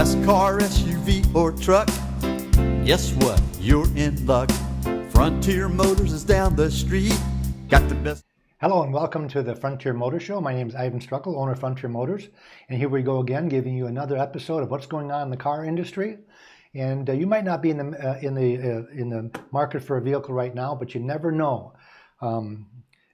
Best car, SUV, or truck? Guess what? You're in luck. Frontier Motors is down the street. Got the best. Hello and welcome to the Frontier Motor Show. My name is Iven Streckel, owner of Frontier Motors. And here we go again, giving you another episode of what's going on in the car industry. And you might not be in the market for a vehicle right now, but you never know.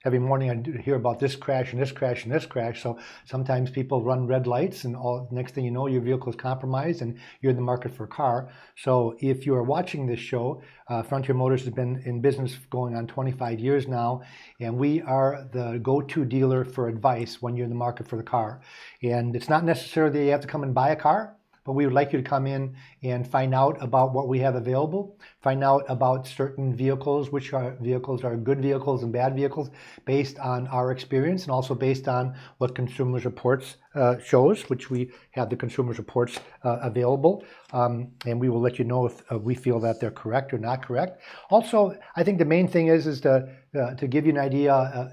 Every morning I hear about this crash and this crash and this crash. So sometimes people run red lights and next thing you know, your vehicle is compromised and you're in the market for a car. So if you are watching this show, Frontier Motors has been in business going on 25 years now, and we are the go-to dealer for advice when you're in the market for the car. And it's not necessarily that you have to come and buy a car, but we would like you to come in and find out about what we have available, find out about certain vehicles, which vehicles are good vehicles and bad vehicles based on our experience and also based on what Consumers Reports shows, which we have the Consumers Reports available. And we will let you know if we feel that they're correct or not correct. Also, I think the main thing is to give you an idea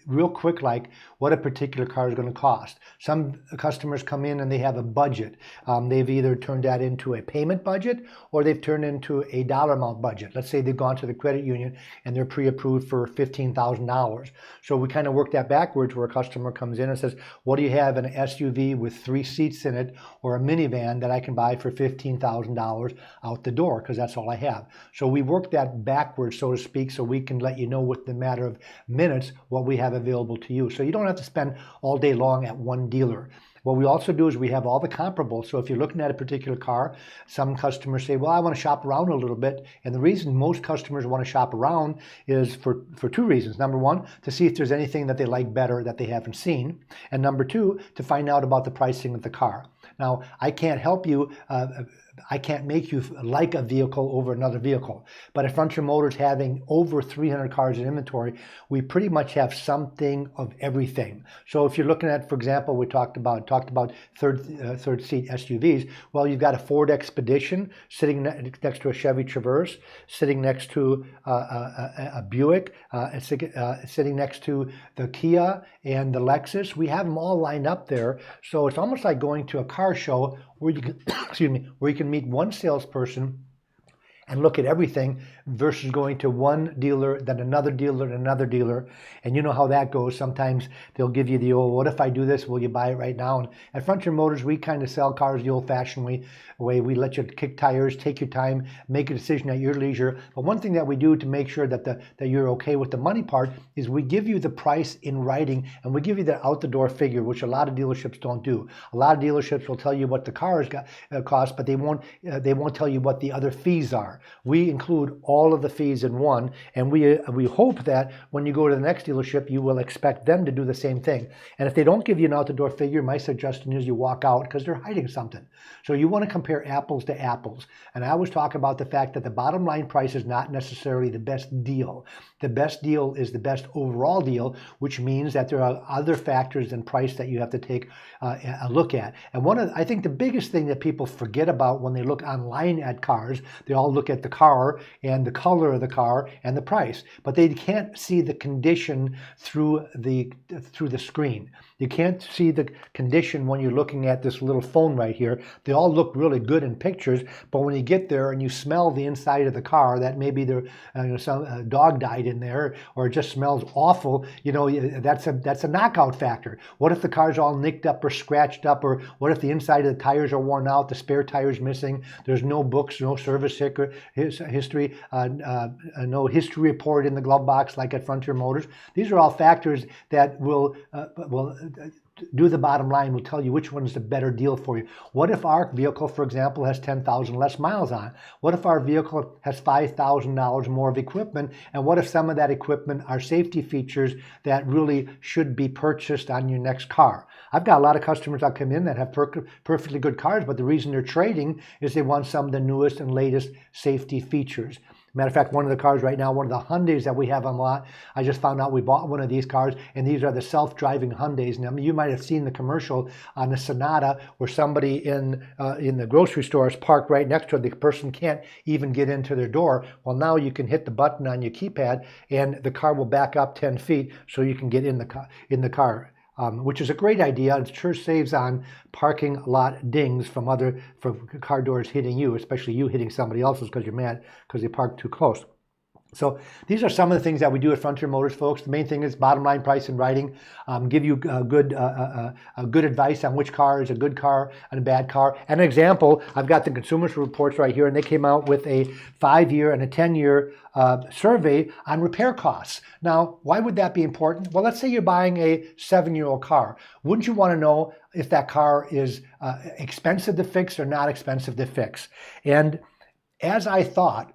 real quick, like what a particular car is going to cost. Some customers come in and they have a budget. They've either turned that into a payment budget or they've turned into a dollar amount budget. Let's say they've gone to the credit union and they're pre-approved for $15,000. So we kind of work that backwards where a customer comes in and says, what do you have in an SUV with 3 seats in it or a minivan that I can buy for $15,000 out the door, because that's all I have. So we work that backwards, so to speak, so we can let you know with the matter of minutes what we have available to you. So you don't have to spend all day long at one dealer. What we also do is we have all the comparables. So if you're looking at a particular car, some customers say, well, I want to shop around a little bit. And the reason most customers want to shop around is for 2 reasons. Number one, to see if there's anything that they like better that they haven't seen. And number 2, to find out about the pricing of the car. Now, I can't help you. I can't make you like a vehicle over another vehicle. But at Frontier Motors, having over 300 cars in inventory, we pretty much have something of everything. So if you're looking at, for example, we talked about third seat SUVs. Well, you've got a Ford Expedition sitting next to a Chevy Traverse, sitting next to a Buick, sitting next to the Kia and the Lexus. We have them all lined up there. So it's almost like going to a car show where you can, where you can meet one salesperson and look at everything versus going to one dealer, then another dealer, and another dealer. And you know how that goes. Sometimes they'll give you the old, what if I do this? Will you buy it right now? And at Frontier Motors, we kind of sell cars the old-fashioned way. We let you kick tires, take your time, make a decision at your leisure. But one thing that we do to make sure that you're okay with the money part is we give you the price in writing, and we give you the out-the-door figure, which a lot of dealerships don't do. A lot of dealerships will tell you what the car cost, but they won't tell you what the other fees are. We include all of the fees in one, and we hope that when you go to the next dealership, you will expect them to do the same thing. And if they don't give you an out-the-door figure, my suggestion is you walk out because they're hiding something. So you want to compare apples to apples. And I always talk about the fact that the bottom line price is not necessarily the best deal. The best deal is the best overall deal, which means that there are other factors than price that you have to take a look at. And I think the biggest thing that people forget about when they look online at cars, they all look at the car and the color of the car and the price, but they can't see the condition through the screen. You can't see the condition when you're looking at this little phone right here. They all look really good in pictures, but when you get there and you smell the inside of the car, that maybe some dog died in there or it just smells awful, that's a knockout factor. What if the car's all nicked up or scratched up, or what if the inside of the tires are worn out, the spare tire's missing, there's no books, no service history, no history report in the glove box like at Frontier Motors. These are all factors that will do the bottom line, will tell you which one is the better deal for you. What if our vehicle, for example, has 10,000 less miles on it? What if our vehicle has $5,000 more of equipment? And what if some of that equipment are safety features that really should be purchased on your next car? I've got a lot of customers that come in that have perfectly good cars, but the reason they're trading is they want some of the newest and latest safety features. Matter of fact, one of the cars right now, one of the Hyundais that we have on lot, I just found out we bought one of these cars, and these are the self-driving Hyundais. Now, you might have seen the commercial on the Sonata where somebody in the grocery store is parked right next to it. The person can't even get into their door. Well, now you can hit the button on your keypad, and the car will back up 10 feet so you can get in the car. which is a great idea. It sure saves on parking lot dings from car doors hitting you, especially you hitting somebody else's because you're mad because they parked too close. So these are some of the things that we do at Frontier Motors, folks. The main thing is bottom line price and writing. Give you good advice on which car is a good car and a bad car. An example, I've got the Consumer Reports right here, and they came out with a 5-year and a 10-year survey on repair costs. Now, why would that be important? Well, let's say you're buying a 7-year-old car. Wouldn't you want to know if that car is expensive to fix or not expensive to fix? And as I thought,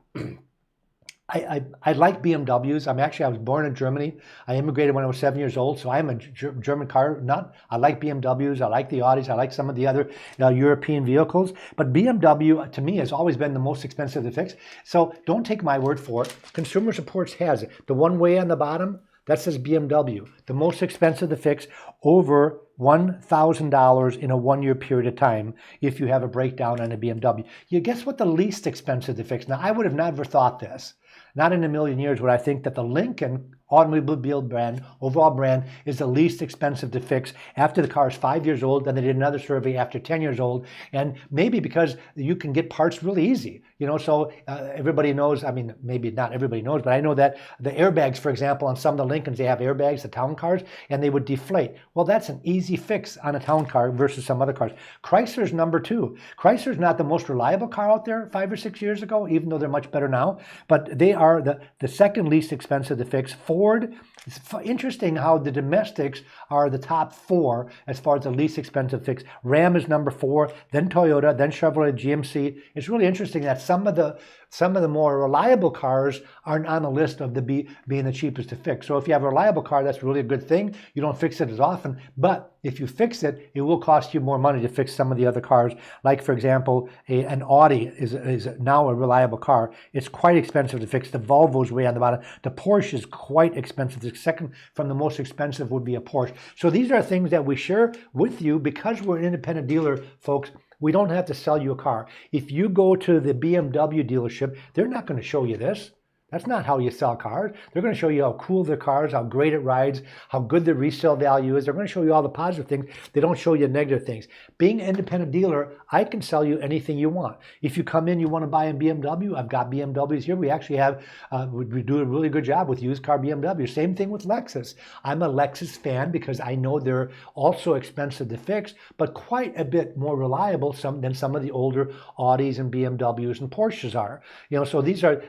I like BMWs. I was born in Germany. I immigrated when I was 7 years old, so I'm a German car nut. I like BMWs. I like the Audis. I like some of the other European vehicles. But BMW, to me, has always been the most expensive to fix. So don't take my word for it. Consumer Reports has it. The one way on the bottom, that says BMW. The most expensive to fix, over $1,000 in a 1-year period of time if you have a breakdown on a BMW. You guess what the least expensive to fix? Now, I would have never thought this. Not in a million years would I think that the Lincoln automobile brand, overall brand, is the least expensive to fix after the car is 5 years old. Then they did another survey after 10 years old. And maybe because you can get parts really easy. So everybody knows, maybe not everybody knows, but I know that the airbags, for example, on some of the Lincolns, they have airbags, the town cars, and they would deflate. Well, that's an easy fix on a town car versus some other cars. Chrysler's number 2. Chrysler's not the most reliable car out there 5 or 6 years ago, even though they're much better now, but they are the second least expensive to fix. Ford, it's interesting how the domestics are the top 4 as far as the least expensive fix. Ram is number 4, then Toyota, then Chevrolet, GMC. It's really interesting that some of the more reliable cars aren't on the list of being the cheapest to fix. So if you have a reliable car, that's really a good thing. You don't fix it as often, but if you fix it, it will cost you more money to fix some of the other cars. Like, for example, an Audi is now a reliable car. It's quite expensive to fix. The Volvo's way on the bottom. The Porsche is quite expensive. The second from the most expensive would be a Porsche. So these are things that we share with you because we're an independent dealer, folks. We don't have to sell you a car. If you go to the BMW dealership, they're not going to show you this. That's not how you sell cars. They're going to show you how cool their cars, how great it rides, how good the resale value is. They're going to show you all the positive things. They don't show you negative things. Being an independent dealer, I can sell you anything you want. If you come in, you want to buy a BMW, I've got BMWs here. We actually have, we do a really good job with used car BMW. Same thing with Lexus. I'm a Lexus fan because I know they're also expensive to fix, but quite a bit more reliable than some of the older Audis and BMWs and Porsches are. So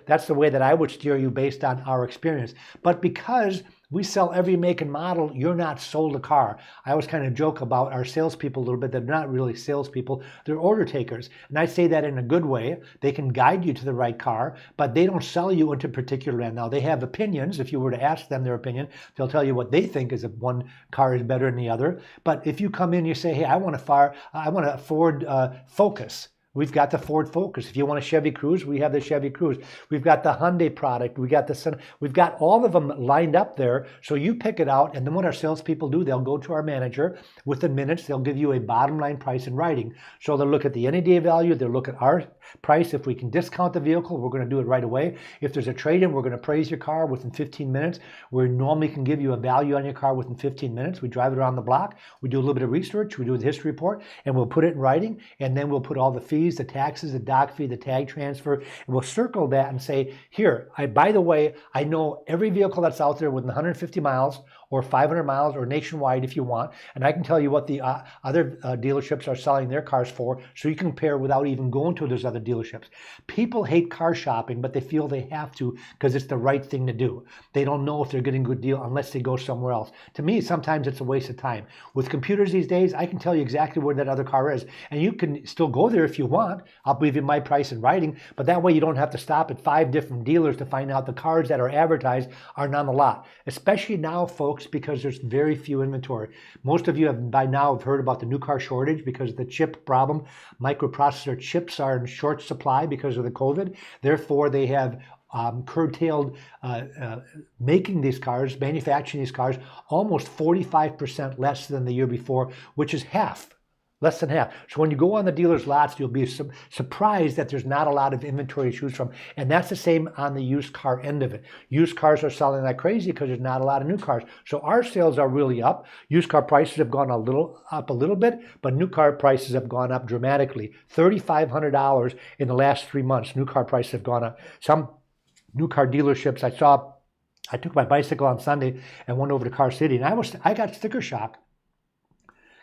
that's the way that I would steer you based on our experience. But because we sell every make and model, you're not sold a car. I always kind of joke about our salespeople a little bit. They're not really salespeople. They're order takers. And I say that in a good way. They can guide you to the right car, but they don't sell you into a particular brand. Now, they have opinions. If you were to ask them their opinion, they'll tell you what they think is if one car is better than the other. But if you come in, you say, hey, I want a Ford Focus. We've got the Ford Focus. If you want a Chevy Cruze, we have the Chevy Cruze. We've got the Hyundai product. We've got all of them lined up there. So you pick it out, and then what our salespeople do, they'll go to our manager. Within minutes, they'll give you a bottom line price in writing. So they'll look at the any-day value. They'll look at our price. If we can discount the vehicle, we're going to do it right away. If there's a trade-in, we're going to appraise your car within 15 minutes. We normally can give you a value on your car within 15 minutes. We drive it around the block. We do a little bit of research. We do the history report, and we'll put it in writing, and then we'll put all the fees, the taxes, the doc fee, the tag transfer, and we'll circle that and say, here, by the way, I know every vehicle that's out there within 150 miles or 500 miles or nationwide if you want, and I can tell you what the other dealerships are selling their cars for, so you can compare without even going to those other dealerships. People hate car shopping, but they feel they have to because it's the right thing to do. They don't know if they're getting a good deal unless they go somewhere else. To me, sometimes it's a waste of time. With computers these days, I can tell you exactly where that other car is, and you can still go there if you want. I'll give you my price in writing, but that way you don't have to stop at 5 different dealers to find out the cars that are advertised are not on the lot. Especially now, folks, because there's very few inventory. Most of you have by now have heard about the new car shortage because of the chip problem. Microprocessor chips are in short supply because of the COVID. Therefore, they have curtailed making these cars, manufacturing these cars, almost 45% less than the year before, which is half Less than half. So when you go on the dealer's lots, you'll be surprised that there's not a lot of inventory to choose from. And that's the same on the used car end of it. Used cars are selling like crazy because there's not a lot of new cars. So our sales are really up. Used car prices have gone up a little bit, but new car prices have gone up dramatically. $3,500 in the last 3 months. New car prices have gone up. Some new car dealerships I took my bicycle on Sunday and went over to Car City, and I got sticker shock.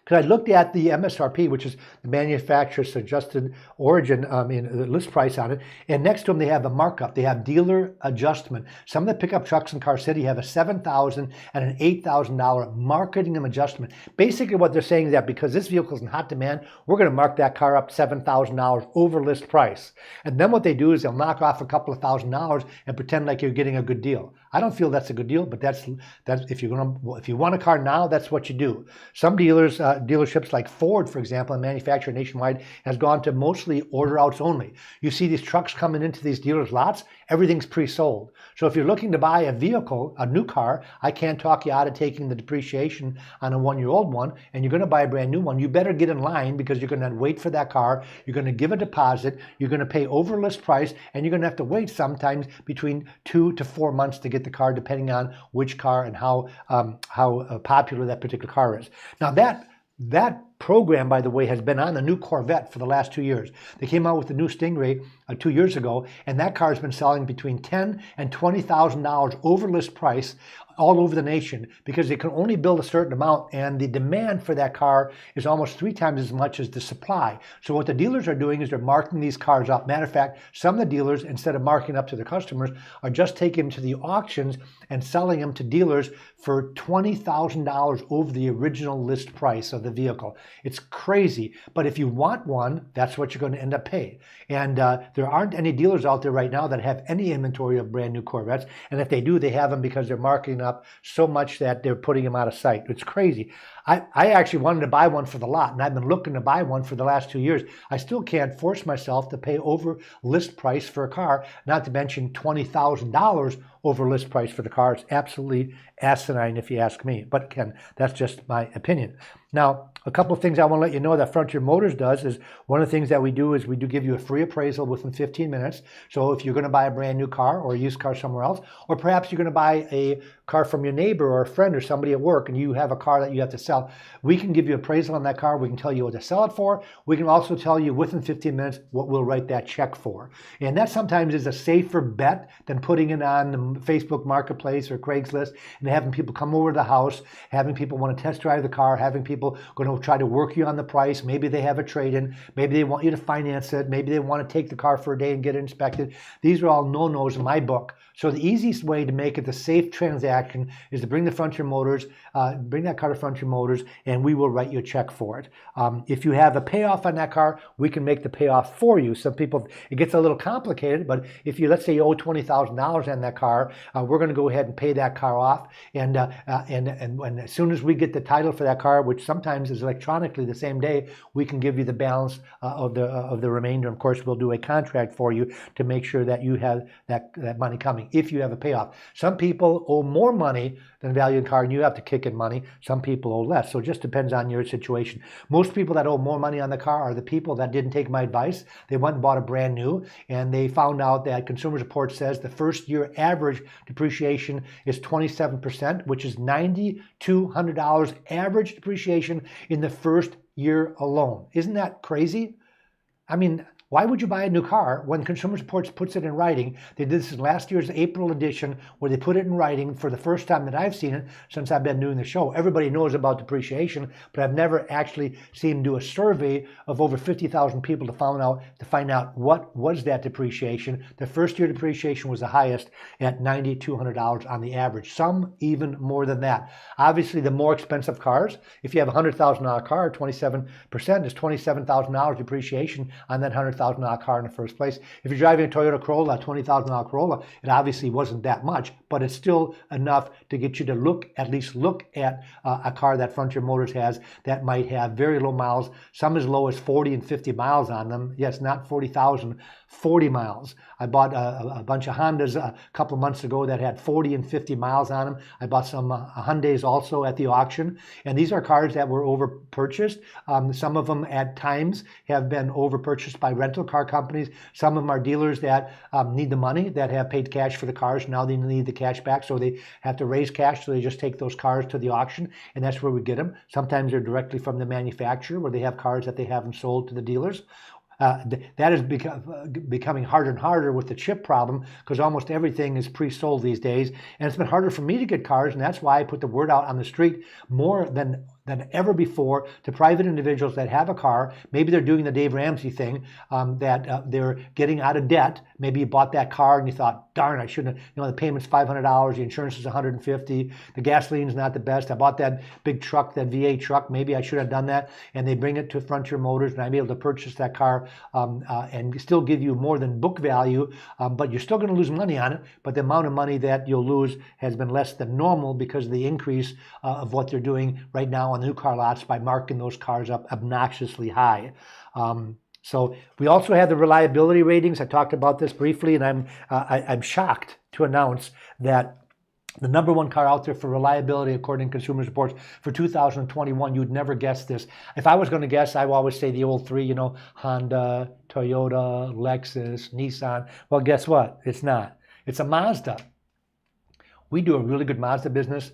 Because I looked at the MSRP, which is the manufacturer's suggested origin, the list price on it, and next to them they have a markup. They have dealer adjustment. Some of the pickup trucks in Car City have a $7,000 and an $8,000 marketing adjustment. Basically what they're saying is that because this vehicle is in hot demand, we're going to mark that car up $7,000 over list price. And then what they do is they'll knock off a couple of $1,000s and pretend like you're getting a good deal. I don't feel that's a good deal, but that's if you want a car now, that's what you do. Some dealerships like Ford, for example, a manufacturer nationwide, has gone to mostly order outs only. You see these trucks coming into these dealers' lots, everything's pre-sold. So if you're looking to buy a vehicle, a new car, I can't talk you out of taking the depreciation on a 1-year-old one, and you're going to buy a brand new one. You better get in line because you're going to wait for that car. You're going to give a deposit. You're going to pay over list price, and you're going to have to wait sometimes between 2 to 4 months to get the car, depending on which car and how popular that particular car is. Now that program, by the way, has been on the new Corvette for the last 2 years. They came out with the new Stingray 2 years ago, and that car has been selling between $10,000 and $20,000 over list price all over the nation because they can only build a certain amount, and the demand for that car is almost 3 times as much as the supply. So what the dealers are doing is they're marking these cars up. Matter of fact, some of the dealers, instead of marking up to their customers, are just taking them to the auctions and selling them to dealers for $20,000 over the original list price of the vehicle. It's crazy, but if you want one, that's what you're going to end up paying. And there aren't any dealers out there right now that have any inventory of brand new Corvettes, and if they do, they have them because they're marketing up so much that they're putting them out of sight. It's crazy. I actually wanted to buy one for the lot, and I've been looking to buy one for the last 2 years. I still can't force myself to pay over list price for a car, not to mention $20,000 over list price for the car. It's absolutely asinine if you ask me. But again, that's just my opinion. Now, a couple of things I want to let you know that Frontier Motors does is one of the things that we do is we do give you a free appraisal within 15 minutes. So if you're going to buy a brand new car or a used car somewhere else, or perhaps you're going to buy a car from your neighbor or a friend or somebody at work and you have a car that you have to sell, we can give you appraisal on that car. We can tell you what to sell it for. We can also tell you within 15 minutes what we'll write that check for. And that sometimes is a safer bet than putting it on the Facebook Marketplace or Craigslist and having people come over to the house, having people want to test drive the car, having people going to try to work you on the price. Maybe they have a trade-in. Maybe they want you to finance it. Maybe they want to take the car for a day and get it inspected. These are all no-nos in my book. So the easiest way to make it the safe transaction is to bring the Frontier Motors, bring that car to Frontier Motors, and we will write you a check for it. If you have a payoff on that car, we can make the payoff for you. Some people, it gets a little complicated, but if you, let's say you owe $20,000 on that car, we're going to go ahead and pay that car off. And as soon as we get the title for that car, which sometimes is electronically the same day, we can give you the balance of the remainder. Of course, we'll do a contract for you to make sure that you have that money coming if you have a payoff. Some people owe more money than value in car, and you have to kick in money. Some people owe less. So it just depends on your situation. Most people that owe more money on the car are the people that didn't take my advice. They went and bought a brand new, and they found out that Consumer Report says the first year average depreciation is 27%, which is $9,200 average depreciation in the first year alone. Isn't that crazy? I mean, why would you buy a new car when Consumer Reports puts it in writing? They did this in last year's April edition where they put it in writing for the first time that I've seen it since I've been doing the show. Everybody knows about depreciation, but I've never actually seen them do a survey of over 50,000 people to find out what was that depreciation. The first year depreciation was the highest at $9,200 on the average, some even more than that. Obviously, the more expensive cars, if you have a $100,000 car, 27% is $27,000 depreciation on that $100,000 $100,000 car in the first place. If you're driving a Toyota Corolla, a $20,000 Corolla, it obviously wasn't that much, but it's still enough to get you to at least look at a car that Frontier Motors has that might have very low miles, some as low as 40 and 50 miles on them. Yes, not 40,000, 40 miles. I bought a bunch of Hondas a couple of months ago that had 40 and 50 miles on them. I bought some Hyundais also at the auction, and these are cars that were over purchased. Some of them at times have been over purchased by rental car companies. Some of them are dealers that need the money, that have paid cash for the cars. Now they need the cash back, so they have to raise cash, so they just take those cars to the auction, and that's where we get them. Sometimes they're directly from the manufacturer, where they have cars that they haven't sold to the dealers. That is becoming harder and harder with the chip problem, because almost everything is pre-sold these days, and it's been harder for me to get cars, and that's why I put the word out on the street more than ever before to private individuals that have a car. Maybe they're doing the Dave Ramsey thing, that they're getting out of debt. Maybe you bought that car and you thought, darn, I shouldn't have, the payment's $500, the insurance is $150, the gasoline's not the best. I bought that big truck, that V8 truck, maybe I should have done that. And they bring it to Frontier Motors, and I'm able to purchase that car and still give you more than book value, but you're still going to lose money on it. But the amount of money that you'll lose has been less than normal because of the increase of what they're doing right now on the new car lots by marking those cars up obnoxiously high. So we also have the reliability ratings. I talked about this briefly, and I'm shocked to announce that the number one car out there for reliability, according to Consumer Reports, for 2021, you'd never guess this. If I was going to guess, I would always say the old three, Honda, Toyota, Lexus, Nissan. Well, guess what? It's not. It's a Mazda. We do a really good Mazda business.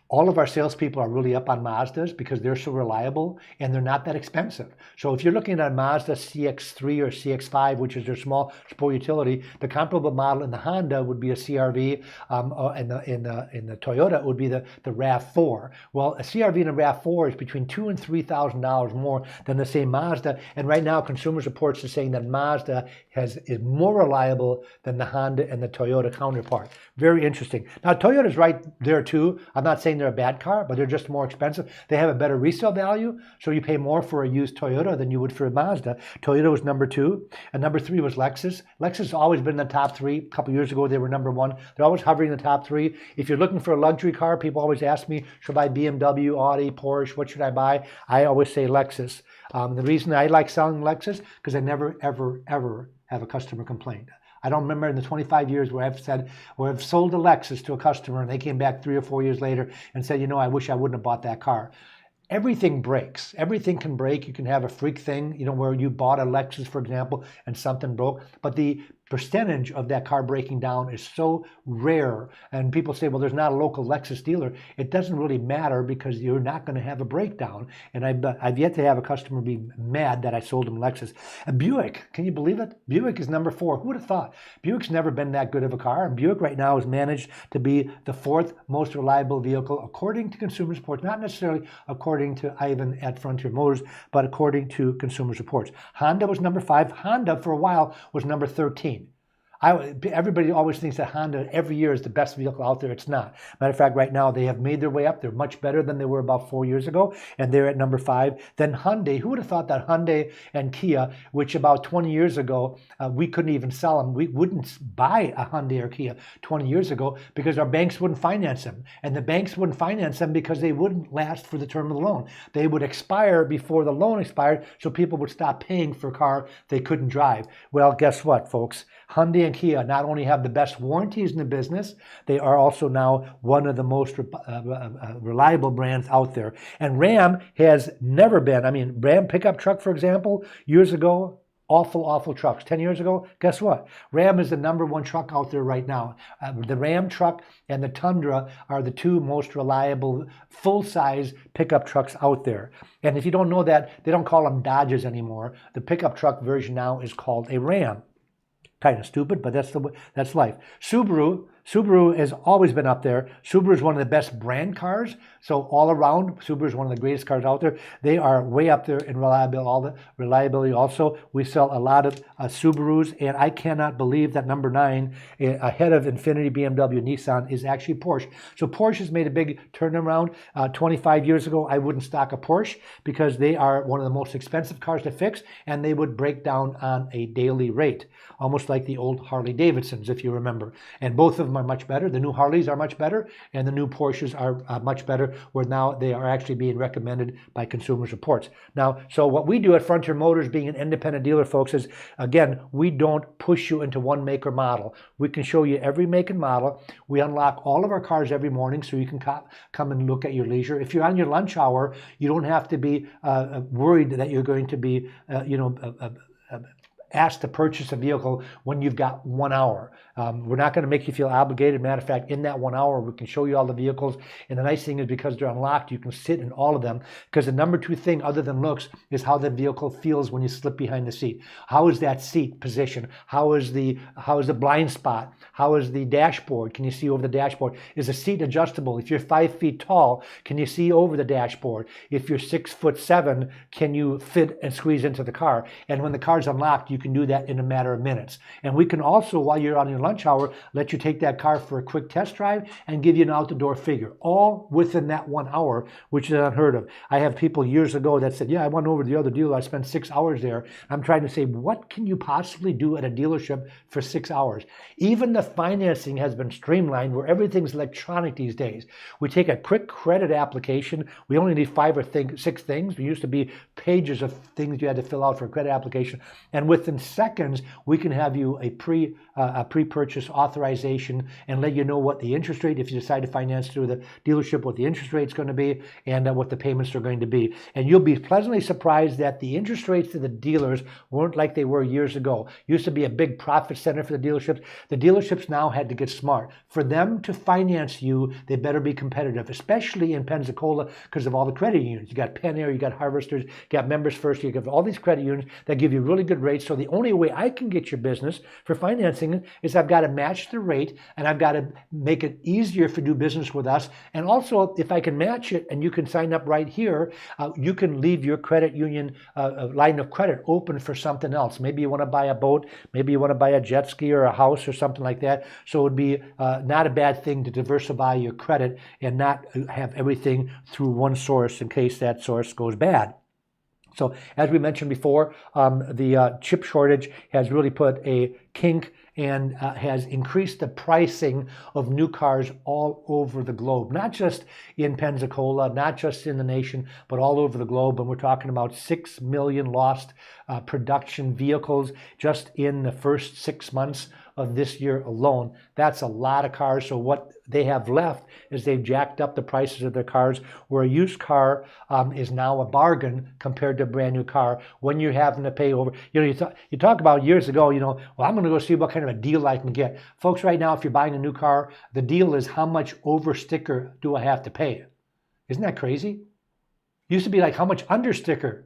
All of our salespeople are really up on Mazdas because they're so reliable and they're not that expensive. So if you're looking at a Mazda CX-3 or CX-5, which is their small sport utility, the comparable model in the Honda would be a CR-V, or in the Toyota it would be the RAV4. Well, a CR-V and a RAV4 is between $2,000 and $3,000 more than the same Mazda. And right now, Consumer Reports is saying that Mazda is more reliable than the Honda and the Toyota counterpart. Very interesting. Now, Toyota's right there too. I'm not saying they're a bad car, but they're just more expensive. They have a better resale value, so you pay more for a used Toyota than you would for a Mazda. Toyota was number 2, and number 3 was Lexus. Lexus has always been in the top 3. A couple years ago, they were number 1. They're always hovering in the top 3. If you're looking for a luxury car, people always ask me, should I buy BMW, Audi, Porsche? What should I buy? I always say Lexus. The reason I like selling Lexus, because I never, ever, ever have a customer complain. I don't remember in the 25 years where I've sold a Lexus to a customer and they came back 3 or 4 years later and said, I wish I wouldn't have bought that car. Everything breaks. Everything can break. You can have a freak thing, where you bought a Lexus, for example, and something broke. But the percentage of that car breaking down is so rare. And people say, well, there's not a local Lexus dealer. It doesn't really matter because you're not going to have a breakdown. And I've yet to have a customer be mad that I sold him Lexus. And Buick, can you believe it? Buick is number 4. Who would have thought? Buick's never been that good of a car. And Buick right now has managed to be the 4th most reliable vehicle according to Consumer Reports, not necessarily according to Iven at Frontier Motors, but according to Consumer Reports. Honda was number 5. Honda for a while was number 13. Everybody always thinks that Honda every year is the best vehicle out there. It's not. Matter of fact, right now they have made their way up. They're much better than they were about 4 years ago, and they're at number 5. Then Hyundai. Who would have thought that Hyundai and Kia, which about 20 years ago we couldn't even sell them. We wouldn't buy a Hyundai or Kia 20 years ago because our banks wouldn't finance them, and the banks wouldn't finance them because they wouldn't last for the term of the loan. They would expire before the loan expired, so people would stop paying for a car they couldn't drive. Well, guess what, folks? Hyundai and Kia not only have the best warranties in the business, they are also now one of the most reliable brands out there. And Ram has never been, Ram pickup truck, for example, years ago, awful trucks. 10 years ago, guess what? Ram is the number 1 truck out there right now. The Ram truck and the Tundra are the 2 most reliable full-size pickup trucks out there. And if you don't know that, they don't call them Dodges anymore. The pickup truck version now is called a Ram. Kind of stupid, but that's life. Subaru Subaru has always been up there. Subaru is one of the best brand cars. So all around, Subaru is one of the greatest cars out there. They are way up there in reliability. Also, we sell a lot of Subarus, and I cannot believe that number 9, ahead of Infiniti, BMW, Nissan, is actually Porsche. So Porsche has made a big turnaround. 25 years ago, I wouldn't stock a Porsche because they are one of the most expensive cars to fix, and they would break down on a daily rate, almost like the old Harley Davidsons, if you remember. And both of them are much better. The new Harleys are much better, and the new Porsches are much better, where now they are actually being recommended by Consumer Reports. Now, so what we do at Frontier Motors, being an independent dealer, folks, is, again, we don't push you into one make or model. We can show you every make and model. We unlock all of our cars every morning so you can come and look at your leisure. If you're on your lunch hour, you don't have to be worried that you're going to be, asked to purchase a vehicle when you've got 1 hour. We're not going to make you feel obligated. Matter of fact, in that 1 hour, we can show you all the vehicles. And the nice thing is, because they're unlocked, you can sit in all of them. Because the number 2 thing, other than looks, is how the vehicle feels when you slip behind the seat. How is that seat positioned? How is the blind spot? How is the dashboard? Can you see over the dashboard? Is the seat adjustable? If you're 5 feet tall, can you see over the dashboard? If you're 6'7", can you fit and squeeze into the car? And when the car's unlocked, you can do that in a matter of minutes. And we can also, while you're on your lunch hour, let you take that car for a quick test drive and give you an out-the-door figure, all within that 1 hour, which is unheard of. I have people years ago that said, yeah, I went over to the other dealer, I spent 6 hours there. I'm trying to say, what can you possibly do at a dealership for 6 hours? Even the financing has been streamlined, where everything's electronic these days. We take a quick credit application. We only need 5 or 6 things. There used to be pages of things you had to fill out for a credit application. And within seconds, we can have you a pre-purchase authorization and let you know what the interest rate, if you decide to finance through the dealership, what the interest rate is going to be and what the payments are going to be. And you'll be pleasantly surprised that the interest rates to the dealers weren't like they were years ago. Used to be a big profit center for the dealerships. The dealerships now had to get smart. For them to finance you, they better be competitive, especially in Pensacola because of all the credit unions. You got Penn Air, you got Harvesters, you got Members First, you got all these credit unions that give you really good rates. So the only way I can get your business for financing is I've got to match the rate, and I've got to make it easier to do business with us. And also, if I can match it and you can sign up right here, you can leave your credit union line of credit open for something else. Maybe you want to buy a boat, maybe you want to buy a jet ski or a house or something like that. So it would be not a bad thing to diversify your credit and not have everything through one source in case that source goes bad. So as we mentioned before, the chip shortage has really put a kink and has increased the pricing of new cars all over the globe, not just in Pensacola, not just in the nation, but all over the globe. And we're talking about 6 million lost production vehicles just in the first 6 months of this year alone. That's a lot of cars. So what they have left is they've jacked up the prices of their cars, where a used car is now a bargain compared to a brand new car when you're having to pay over. You talk about years ago, well, I'm going to go see what kind of a deal I can get. Folks, right now, if you're buying a new car, the deal is how much over sticker do I have to pay? Isn't that crazy? Used to be like, how much under sticker?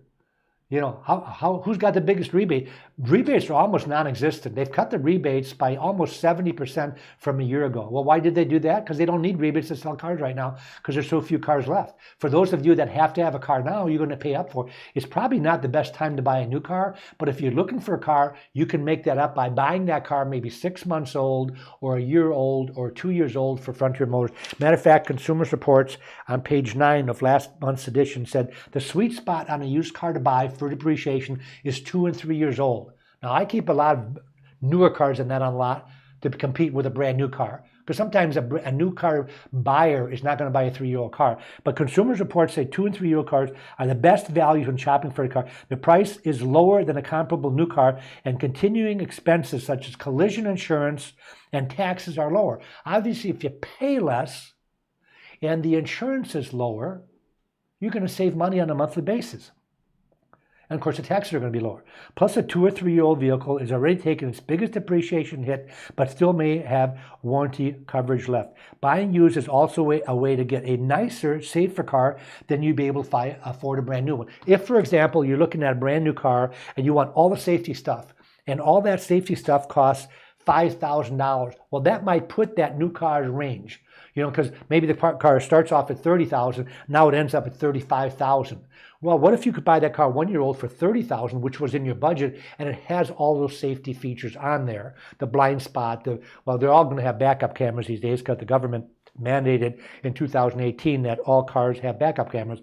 Who's got the biggest rebate? Rebates are almost non-existent. They've cut the rebates by almost 70% from a year ago. Well, why did they do that? Because they don't need rebates to sell cars right now because there's so few cars left. For those of you that have to have a car now, you're going to pay up for it. It's probably not the best time to buy a new car, but if you're looking for a car, you can make that up by buying that car maybe 6 months old or a year old or 2 years old for Frontier Motors. Matter of fact, Consumer Reports on page 9 of last month's edition said the sweet spot on a used car to buy for depreciation is 2 and 3 years old. Now, I keep a lot of newer cars than that on lot to compete with a brand new car, because sometimes a new car buyer is not going to buy a 3-year-old car. But Consumer Reports say 2 and 3-year-old cars are the best values when shopping for a car. The price is lower than a comparable new car, and continuing expenses such as collision insurance and taxes are lower. Obviously, if you pay less and the insurance is lower, you're going to save money on a monthly basis. And of course, the taxes are going to be lower. Plus, a 2 or 3-year-old vehicle is already taken its biggest depreciation hit, but still may have warranty coverage left. Buying used is also a way to get a nicer, safer car than you'd be able to afford a brand new one. If, for example, you're looking at a brand new car and you want all the safety stuff, and all that safety stuff costs $5,000. Well, that might put that new car's range, because maybe the car starts off at $30,000, now it ends up at $35,000. Well, what if you could buy that car 1 year old for $30,000, which was in your budget, and it has all those safety features on there, the blind spot, they're all going to have backup cameras these days because the government mandated in 2018 that all cars have backup cameras.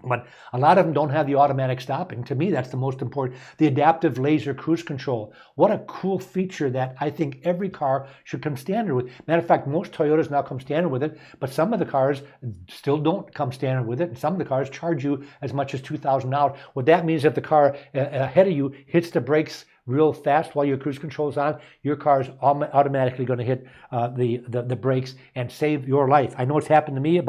But a lot of them don't have the automatic stopping. To me, that's the most important. The adaptive laser cruise control. What a cool feature that I think every car should come standard with. Matter of fact, most Toyotas now come standard with it, but some of the cars still don't come standard with it, and some of the cars charge you as much as $2,000. What that means, if the car ahead of you hits the brakes real fast while your cruise control is on, your car is automatically going to hit the brakes and save your life. I know it's happened to me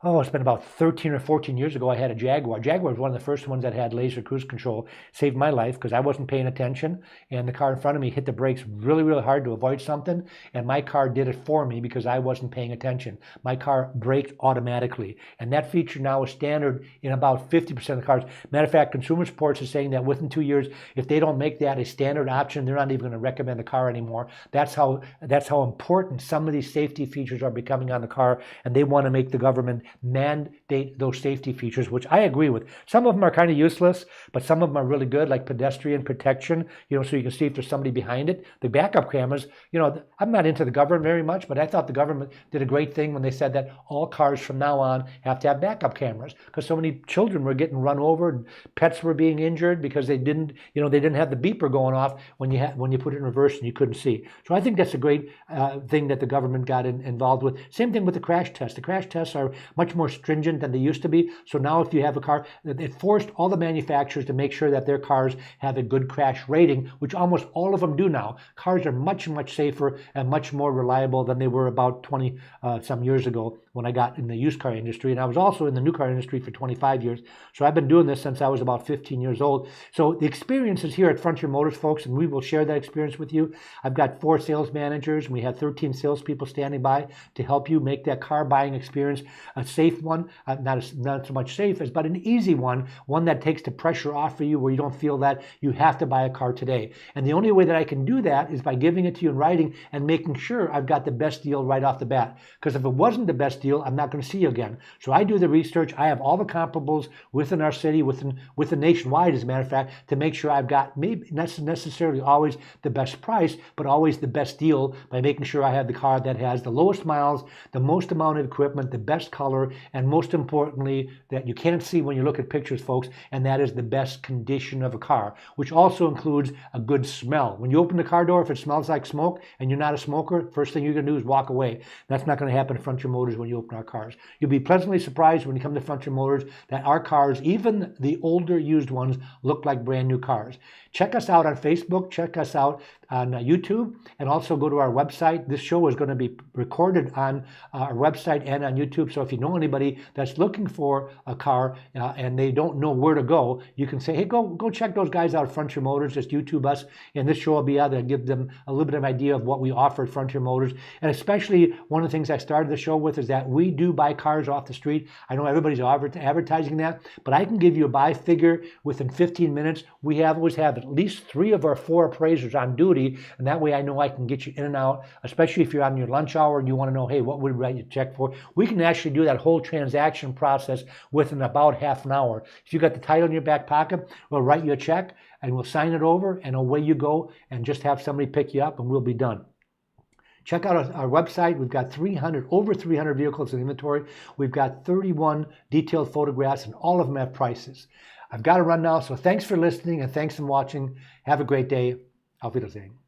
it's been about 13 or 14 years ago. I had a Jaguar. Jaguar was one of the first ones that had laser cruise control. Saved my life because I wasn't paying attention, and the car in front of me hit the brakes really, really hard to avoid something, and my car did it for me because I wasn't paying attention. My car braked automatically, and that feature now is standard in about 50% of the cars. Matter of fact, Consumer Reports is saying that within 2 years, if they don't make that a standard option, they're not even going to recommend the car anymore. That's how important some of these safety features are becoming on the car, and they want to make the government mandate those safety features, which I agree with. Some of them are kind of useless, but some of them are really good, like pedestrian protection, so you can see if there's somebody behind it. The backup cameras, I'm not into the government very much, but I thought the government did a great thing when they said that all cars from now on have to have backup cameras, because so many children were getting run over and pets were being injured because they didn't have the beeper going off when you put it in reverse and you couldn't see. So I think that's a great thing that the government got involved with. Same thing with the crash tests. The crash tests are much more stringent than they used to be. So now if you have a car, it forced all the manufacturers to make sure that their cars have a good crash rating, which almost all of them do now. Cars are much, much safer and much more reliable than they were about 20 some years ago when I got in the used car industry. And I was also in the new car industry for 25 years. So I've been doing this since I was about 15 years old. So the experience is here at Frontier Motors, folks, and we will share that experience with you. I've got 4 sales managers, and we have 13 salespeople standing by to help you make that car buying experience a safe one, not so much safe as, but an easy one that takes the pressure off for you, where you don't feel that you have to buy a car today. And the only way that I can do that is by giving it to you in writing and making sure I've got the best deal right off the bat. Because if it wasn't the best deal, I'm not going to see you again. So I do the research. I have all the comparables within our city, within nationwide, as a matter of fact, to make sure I've got maybe not necessarily always the best price, but always the best deal, by making sure I have the car that has the lowest miles, the most amount of equipment, the best color, and most importantly, that you can't see when you look at pictures, folks, and that is the best condition of a car, which also includes a good smell. When you open the car door, if it smells like smoke and you're not a smoker, first thing you're going to do is walk away. That's not going to happen at Frontier Motors when you open our cars. You'll be pleasantly surprised when you come to Frontier Motors that our cars, even the older used ones, look like brand new cars. Check us out on Facebook, check us out on YouTube, and also go to our website. This show is going to be recorded on our website and on YouTube, so if you know anybody that's looking for a car and they don't know where to go, you can say, hey, go check those guys out at Frontier Motors. Just YouTube us, and this show will be out there to give them a little bit of idea of what we offer at Frontier Motors. And especially one of the things I started the show with is that we do buy cars off the street. I know everybody's advertising that, but I can give you a buy figure within 15 minutes. We always have at least 3 of our 4 appraisers on duty, and that way I know I can get you in and out, especially if you're on your lunch hour and you want to know, hey, what would we write you a check for? We can actually do that whole transaction process within about half an hour. If you got the title in your back pocket, we'll write you a check and we'll sign it over, and away you go, and just have somebody pick you up and we'll be done. Check out our website. We've got over 300 vehicles in inventory. We've got 31 detailed photographs, and all of them have prices. I've got to run now, so thanks for listening and thanks for watching. Have a great day. Auf Wiedersehen.